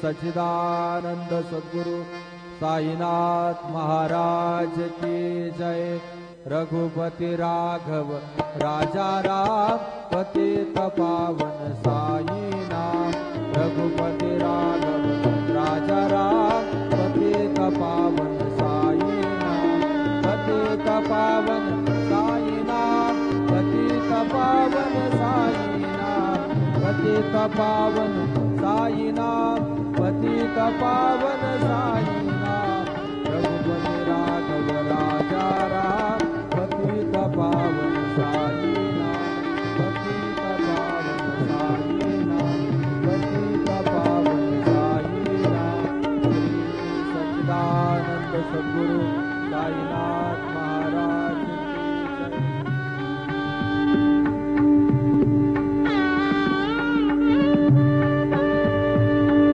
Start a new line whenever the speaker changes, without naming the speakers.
सच्चिदानंद सद्गुरु साईनाथ महाराज की जय। रघुपति राघव राजा राम पतित पावन साईनाथ। रघुपति राघव राजा राम पतित पावन साईनाथ। पतित पावन साईनाथ। पतित पावन साईनाथ। पतित पावन